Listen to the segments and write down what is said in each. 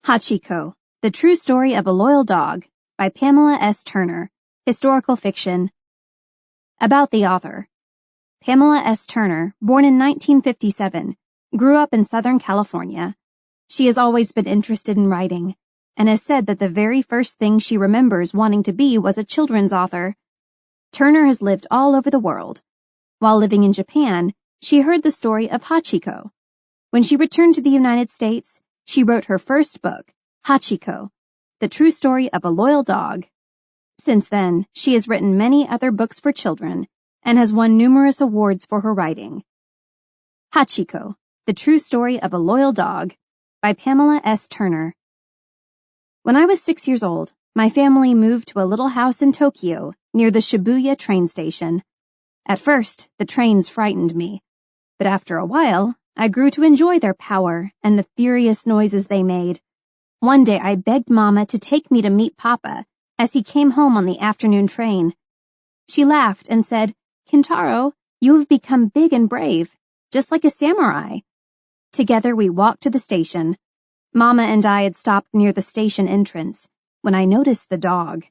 Hachiko, The True Story of a Loyal Dog by Pamela S. Turner, historical fiction. About the author. Pamela S. Turner, born in 1957, grew up in Southern California. She has always been interested in writing, and has said that the very first thing she remembers wanting to be was a children's author. Turner has lived all over the world. While living in Japan, she heard the story of Hachiko. When she returned to the United States, she wrote her first book, Hachiko, The True Story of a Loyal Dog. Since then, she has written many other books for children and has won numerous awards for her writing. Hachiko, The True Story of a Loyal Dog by Pamela S. Turner. When I was 6 years old, my family moved to a little house in Tokyo near the Shibuya train station. At first, the trains frightened me, but after a while, I grew to enjoy their power and the furious noises they made. One day I begged Mama to take me to meet Papa as he came home on the afternoon train. She laughed and said, "Kintaro, you have become big and brave, just like a samurai." Together we walked to the station. Mama and I had stopped near the station entrance when I noticed the dog.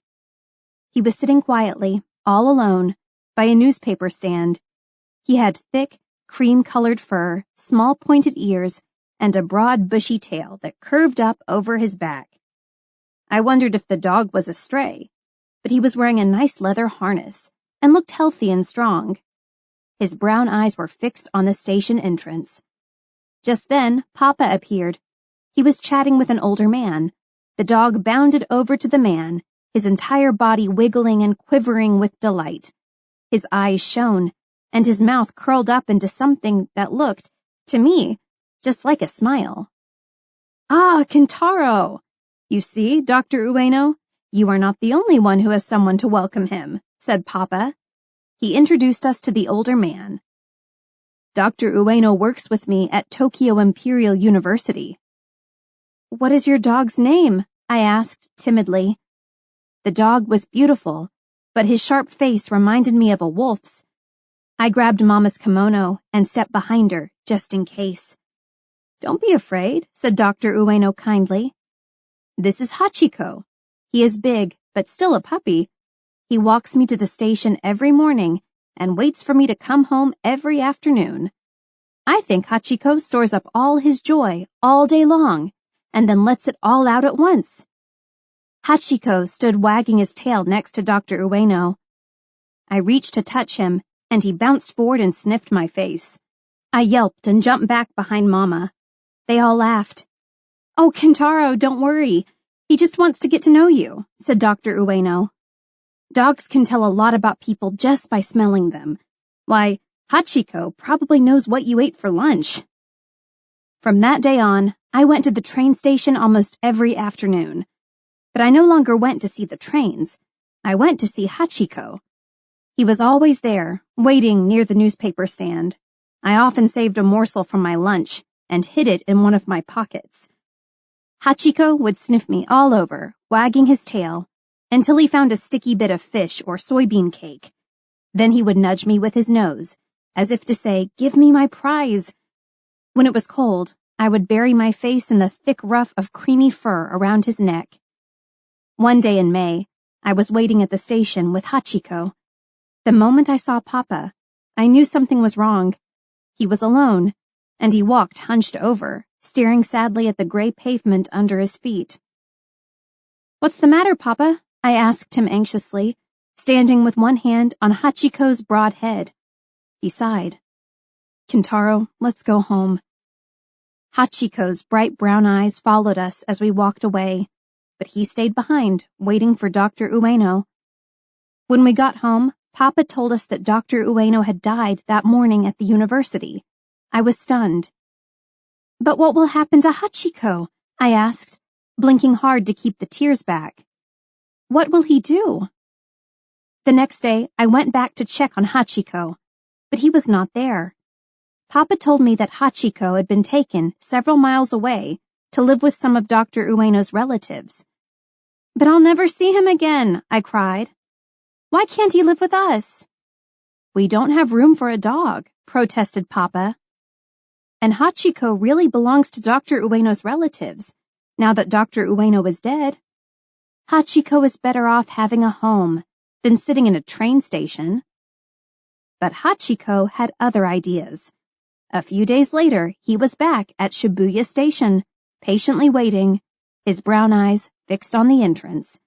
He was sitting quietly, all alone, by a newspaper stand. He had thick, cream-colored fur, small pointed ears, and a broad bushy tail that curved up over his back. I wondered if the dog was a stray, but he was wearing a nice leather harness and looked healthy and strong. His brown eyes were fixed on the station entrance. Just then, Papa appeared. He was chatting with an older man. The dog bounded over to the man, his entire body wiggling and quivering with delight. His eyes shone, and his mouth curled up into something that looked, to me, just like a smile. "Ah, Kintaro! You see, Dr. Ueno, you are not the only one who has someone to welcome him," said Papa. He introduced us to the older man. "Dr. Ueno works with me at Tokyo Imperial University." "What is your dog's name?" I asked timidly. The dog was beautiful, but his sharp face reminded me of a wolf's. I grabbed Mama's kimono and stepped behind her, just in case. "Don't be afraid," said Dr. Ueno kindly. "This is Hachiko. He is big, but still a puppy. He walks me to the station every morning and waits for me to come home every afternoon. I think Hachiko stores up all his joy all day long and then lets it all out at once." Hachiko stood wagging his tail next to Dr. Ueno. I reached to touch him, and he bounced forward and sniffed my face. I yelped and jumped back behind Mama. They all laughed. "Oh, Kintaro, don't worry. He just wants to get to know you," said Dr. Ueno. "Dogs can tell a lot about people just by smelling them. Why, Hachiko probably knows what you ate for lunch." From that day on, I went to the train station almost every afternoon. But I no longer went to see the trains. I went to see Hachiko. He was always there, waiting near the newspaper stand. I often saved a morsel from my lunch and hid it in one of my pockets. Hachiko would sniff me all over, wagging his tail, until he found a sticky bit of fish or soybean cake. Then he would nudge me with his nose, as if to say, "Give me my prize." When it was cold, I would bury my face in the thick ruff of creamy fur around his neck. One day in May, I was waiting at the station with Hachiko. The moment I saw Papa, I knew something was wrong. He was alone, and he walked hunched over, staring sadly at the gray pavement under his feet. "What's the matter, Papa?" I asked him anxiously, standing with one hand on Hachiko's broad head. He sighed. "Kintaro, let's go home." Hachiko's bright brown eyes followed us as we walked away, but he stayed behind, waiting for Dr. Ueno. When we got home, Papa told us that Dr. Ueno had died that morning at the university. I was stunned. "But what will happen to Hachiko?" I asked, blinking hard to keep the tears back. "What will he do?" The next day, I went back to check on Hachiko, but he was not there. Papa told me that Hachiko had been taken several miles away to live with some of Dr. Ueno's relatives. "But I'll never see him again," I cried. "Why can't he live with us?" "We don't have room for a dog," protested Papa. "And Hachiko really belongs to Dr. Ueno's relatives. now that Dr. Ueno was dead. Hachiko was better off having a home than sitting in a train station. But Hachiko had other ideas. A few days later, he was back at Shibuya Station, patiently waiting, his brown eyes fixed on the entrance.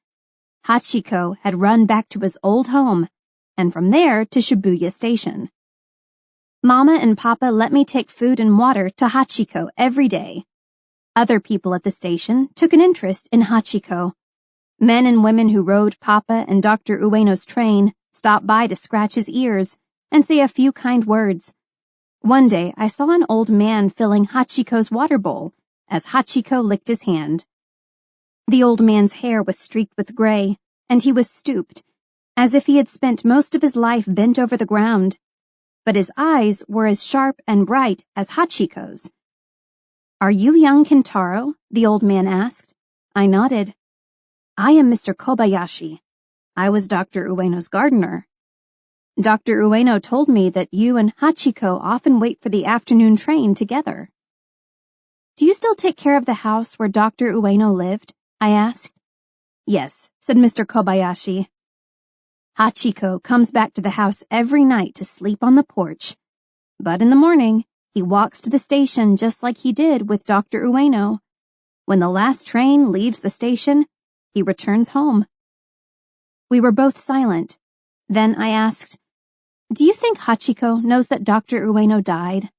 Hachiko had run back to his old home, and from there to Shibuya Station. Mama and Papa let me take food and water to Hachiko every day. Other people at the station took an interest in Hachiko. Men and women who rode Papa and Dr. Ueno's train stopped by to scratch his ears and say a few kind words. One day, I saw an old man filling Hachiko's water bowl as Hachiko licked his hand. The old man's hair was streaked with gray, and he was stooped, as if he had spent most of his life bent over the ground. But his eyes were as sharp and bright as Hachiko's. "Are you young Kentaro?" the old man asked. I nodded. "I am Mr. Kobayashi. I was Dr. Ueno's gardener. Dr. Ueno told me that you and Hachiko often wait for the afternoon train together." "Do you still take care of the house where Dr. Ueno lived?" I asked. "Yes," said Mr. Kobayashi. "Hachiko comes back to the house every night to sleep on the porch. But in the morning, he walks to the station just like he did with Dr. Ueno. When the last train leaves the station, he returns home." We were both silent. Then I asked, "Do you think Hachiko knows that Dr. Ueno died?"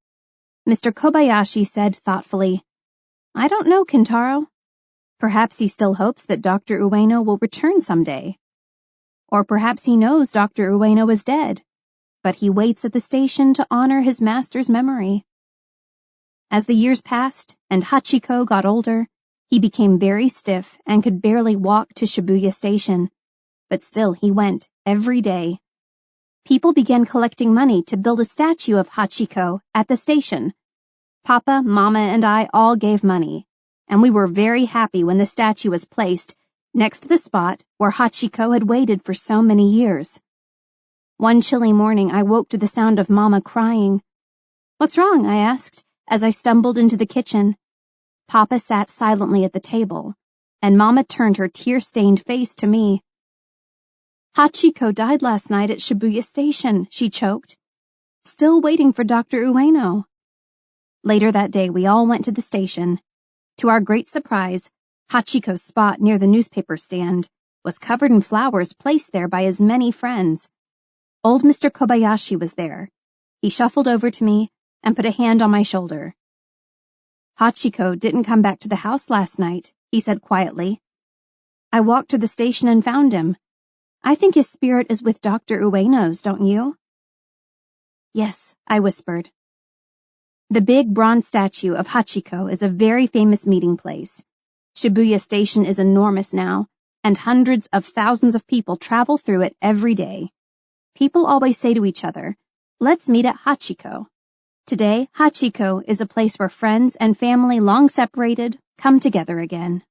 Mr. Kobayashi said thoughtfully, "I don't know, Kentaro. Perhaps he still hopes that Dr. Ueno will return someday. Or perhaps he knows Dr. Ueno is dead, but he waits at the station to honor his master's memory." As the years passed and Hachiko got older, he became very stiff and could barely walk to Shibuya Station. But still he went every day. People began collecting money to build a statue of Hachiko at the station. Papa, Mama, and I all gave money, and we were very happy when the statue was placed next to the spot where Hachiko had waited for so many years. One chilly morning, I woke to the sound of Mama crying. "What's wrong?" I asked, as I stumbled into the kitchen. Papa sat silently at the table, and Mama turned her tear-stained face to me. "Hachiko died last night at Shibuya Station," she choked. "Still waiting for Dr. Ueno." Later that day, we all went to the station. To our great surprise, Hachiko's spot near the newspaper stand was covered in flowers placed there by his many friends. Old Mr. Kobayashi was there. He shuffled over to me and put a hand on my shoulder. "Hachiko didn't come back to the house last night," he said quietly. "I walked to the station and found him. I think his spirit is with Dr. Ueno's, don't you?" "Yes," I whispered. The big bronze statue of Hachiko is a very famous meeting place. Shibuya Station is enormous now, and hundreds of thousands of people travel through it every day. People always say to each other, "Let's meet at Hachiko." Today, Hachiko is a place where friends and family long separated come together again.